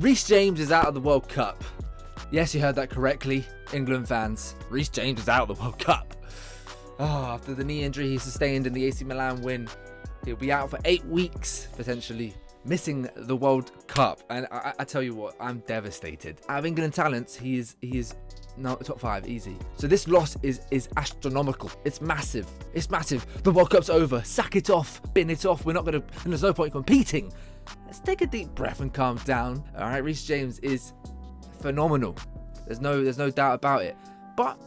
Reece James is out of the World Cup. Yes, you heard that correctly, England fans. Reece James is out of the World Cup. After the knee injury he sustained in the AC Milan win, he'll be out for 8 weeks, potentially missing the World Cup. And I tell you what, I'm devastated. Out of England talents, he is no top 5 easy. So this loss is astronomical. It's massive. It's massive. The World Cup's over. Sack it off. Bin it off. We're not gonna. And there's no point competing. Let's take a deep breath and calm down. All right, Reece James is phenomenal. There's no doubt about it. But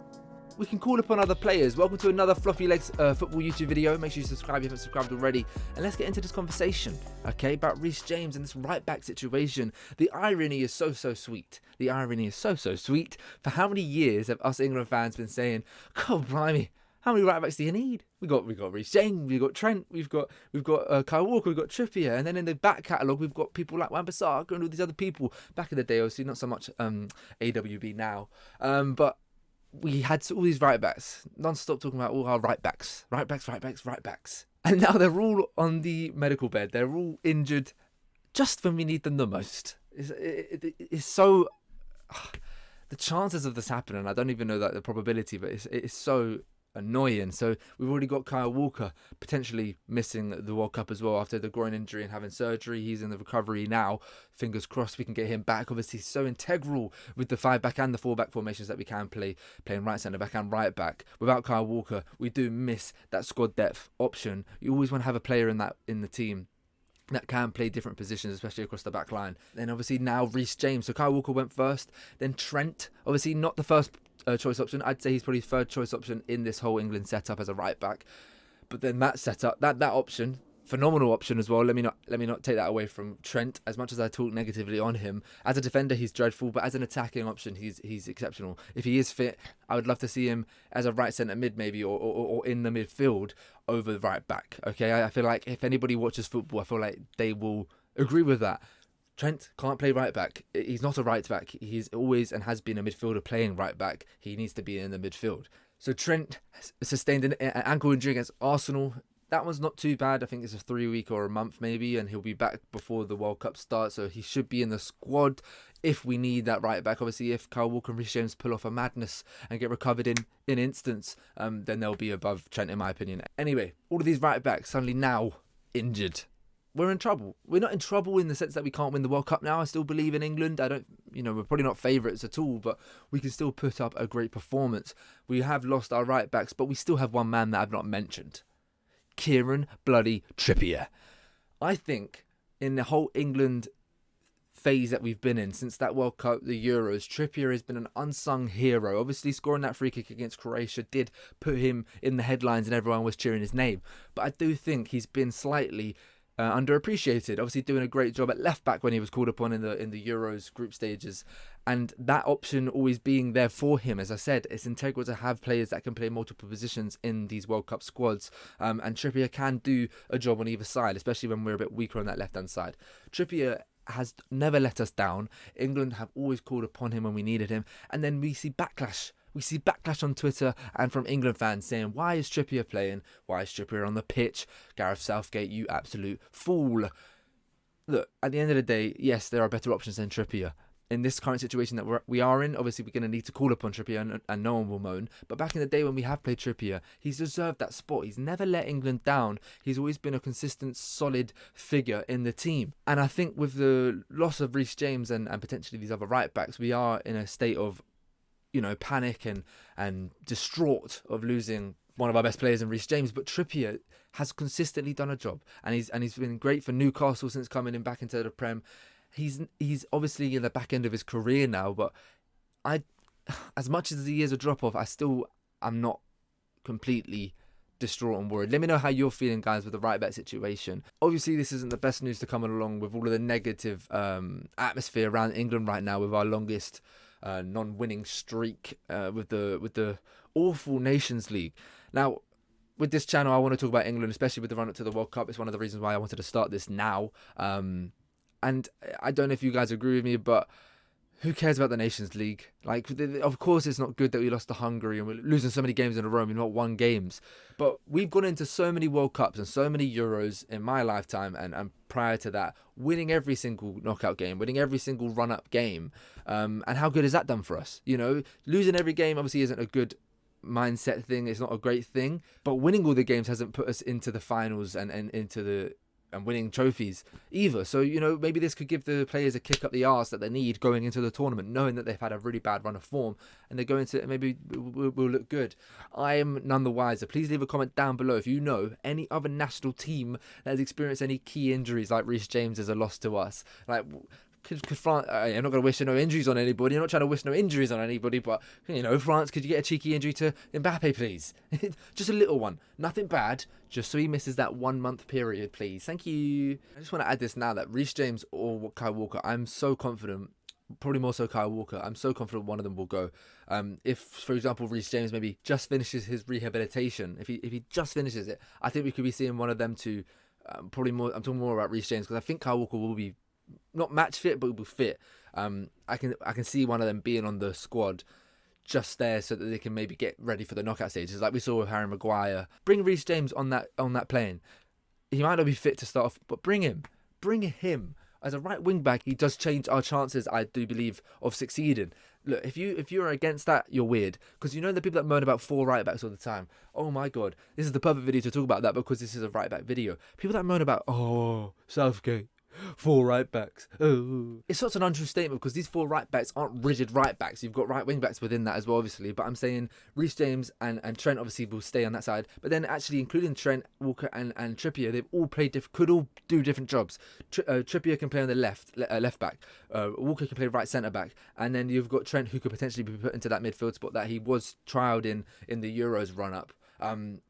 we can call upon other players. Welcome to another Floppylegss Football YouTube video. Make sure you subscribe if you haven't subscribed already. And let's get into this conversation, okay, about Reece James and this right-back situation. The irony is so sweet. The irony is so sweet. For how many years have us England fans been saying, God blimey, how many right-backs do you need? We got Reece James, we've got Trent, we've got Kyle Walker, we've got Trippier, and then in the back catalogue we've got people like Wan-Bissaka and all these other people. Back in the day, obviously, not so much AWB now, but we had all these right backs, non-stop talking about all our right backs. And now they're all on the medical bed. They're all injured just when we need them the most. It's so... the chances of this happening, I don't even know the probability, but it's so annoying. So we've already got Kyle Walker potentially missing the World Cup as well after the groin injury and having surgery. He's in the recovery now. Fingers crossed we can get him back. Obviously so integral with the 5-back and the 4-back formations that we can play, playing right centre back and right back. Without Kyle Walker, we do miss that squad depth option. You always want to have a player in the team that can play different positions, especially across the back line. Then obviously now Reece James. So Kyle Walker went first, then Trent, obviously not the first choice option. I'd say he's probably third choice option in this whole England setup as a right back. But then that setup, that option, phenomenal option as well. Let me not take that away from Trent. As much as I talk negatively on him, as a defender he's dreadful, but as an attacking option he's exceptional. If he is fit, I would love to see him as a right centre mid maybe, or in the midfield over the right back. Okay, I feel like if anybody watches football, I feel like they will agree with that. Trent can't play right back. He's not a right back. He's always and has been a midfielder playing right back. He needs to be in the midfield. So Trent sustained an ankle injury against Arsenal. That one's not too bad. I think it's a 3-week or a month maybe, and he'll be back before the World Cup starts. So he should be in the squad if we need that right back. Obviously, if Kyle Walker and Reece James pull off a madness and get recovered in instance, then they'll be above Trent in my opinion. Anyway, all of these right backs suddenly now injured. We're in trouble. We're not in trouble in the sense that we can't win the World Cup now. I still believe in England. We're probably not favourites at all, but we can still put up a great performance. We have lost our right backs, but we still have one man that I've not mentioned. Kieran bloody Trippier. I think in the whole England phase that we've been in since that World Cup, the Euros, Trippier has been an unsung hero. Obviously scoring that free kick against Croatia did put him in the headlines and everyone was cheering his name. But I do think he's been slightly underappreciated. Obviously doing a great job at left back when he was called upon in the Euros group stages, and that option always being there for him. As I said, it's integral to have players that can play multiple positions in these World Cup squads, and Trippier can do a job on either side, especially when we're a bit weaker on that left hand side. Trippier has never let us down. England have always called upon him when we needed him, and then we see backlash. We see backlash on Twitter and from England fans saying, why is Trippier playing? Why is Trippier on the pitch? Gareth Southgate, you absolute fool. Look, at the end of the day, yes, there are better options than Trippier. In this current situation that we are in, obviously we're going to need to call upon Trippier and no one will moan. But back in the day when we have played Trippier, he's deserved that spot. He's never let England down. He's always been a consistent, solid figure in the team. And I think with the loss of Reece James and potentially these other right backs, we are in a state of panic and distraught of losing one of our best players in Reece James. But Trippier has consistently done a job, and he's been great for Newcastle since coming in back into the Prem. He's obviously in the back end of his career now, but as much as he is a drop off, I'm not completely distraught and worried. Let me know how you're feeling, guys, with the right back situation. Obviously this isn't the best news to come along with all of the negative atmosphere around England right now, with our longest non-winning streak with the awful Nations League. Now, with this channel, I want to talk about England, especially with the run-up to the World Cup. It's one of the reasons why I wanted to start this now. And I don't know if you guys agree with me, but who cares about the Nations League? Like, of course it's not good that we lost to Hungary and we're losing so many games in a row and we've not won games. But we've gone into so many World Cups and so many Euros in my lifetime and prior to that, winning every single knockout game, winning every single run-up game. And how good has that done for us? You know, losing every game obviously isn't a good mindset thing. It's not a great thing. But winning all the games hasn't put us into the finals and into the... and winning trophies either. So, you know, maybe this could give the players a kick up the arse that they need going into the tournament, knowing that they've had a really bad run of form and they're going to maybe will look good. I am none the wiser. Please leave a comment down below if you know any other national team that has experienced any key injuries like Reece James as a loss to us. Like, could France, I'm not going to wish no injuries on anybody. I'm not trying to wish no injuries on anybody, but, you know, France, could you get a cheeky injury to Mbappe, please? Just a little one. Nothing bad, just so he misses that 1 month period, please. Thank you. I just want to add this now that Reece James or Kyle Walker, I'm so confident, probably more so Kyle Walker, I'm so confident one of them will go. If, for example, Reece James maybe just finishes his rehabilitation, if he just finishes it, I think we could be seeing one of them two, probably more, I'm talking more about Reece James, because I think Kyle Walker will be not match fit, but will be fit. I can see one of them being on the squad just there so that they can maybe get ready for the knockout stages, like we saw with Harry Maguire. Bring Reece James on that plane. He might not be fit to start off, but bring him as a right wing back. He does change our chances, I do believe, of succeeding. Look, if you're against that, you're weird, because you know the people that moan about 4 right backs all the time. Oh my god, this is the perfect video to talk about that, because this is a right back video. People that moan about, oh, Southgate, 4 right backs. Oh. It's such an untrue statement, because these 4 right backs aren't rigid right backs. You've got right wing backs within that as well, obviously. But I'm saying Reece James and Trent obviously will stay on that side. But then actually including Trent, Walker and Trippier, they've all played could all do different jobs. Trippier can play on the left back. Walker can play right centre back. And then you've got Trent, who could potentially be put into that midfield spot that he was trialled in the Euros run up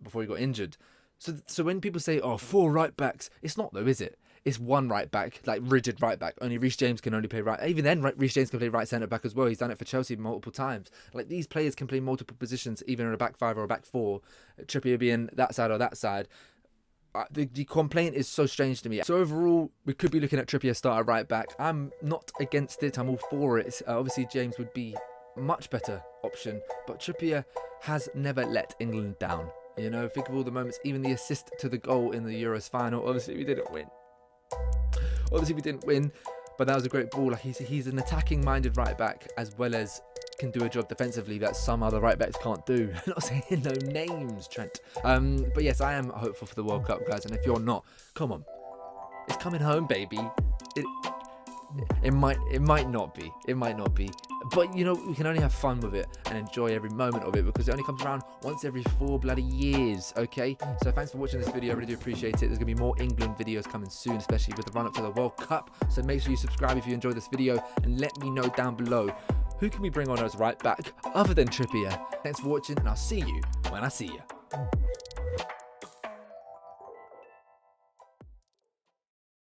before he got injured. So when people say, oh, 4 right backs, it's not though, is it? It's 1 right back, like rigid right back. Only Reece James can only play right. Even then, Reece James can play right centre back as well. He's done it for Chelsea multiple times. Like, these players can play multiple positions, either in a back 5 or a back 4. Trippier being that side or that side. The complaint is so strange to me. So overall, we could be looking at Trippier start at right back. I'm not against it. I'm all for it. Obviously, James would be a much better option, but Trippier has never let England down. You know, think of all the moments, even the assist to the goal in the Euros final. Obviously, we didn't win. But that was a great ball. Like, he's an attacking-minded right back, as well as can do a job defensively that some other right backs can't do. I'm not saying no names, Trent. But yes, I am hopeful for the World Cup, guys. And if you're not, come on, it's coming home, baby. It might not be. It might not be. But, you know, we can only have fun with it and enjoy every moment of it, because it only comes around once every 4 bloody years, okay? So thanks for watching this video. I really do appreciate it. There's going to be more England videos coming soon, especially with the run-up to the World Cup. So make sure you subscribe if you enjoyed this video, and let me know down below, who can we bring on as right back other than Trippier? Thanks for watching, and I'll see you when I see you.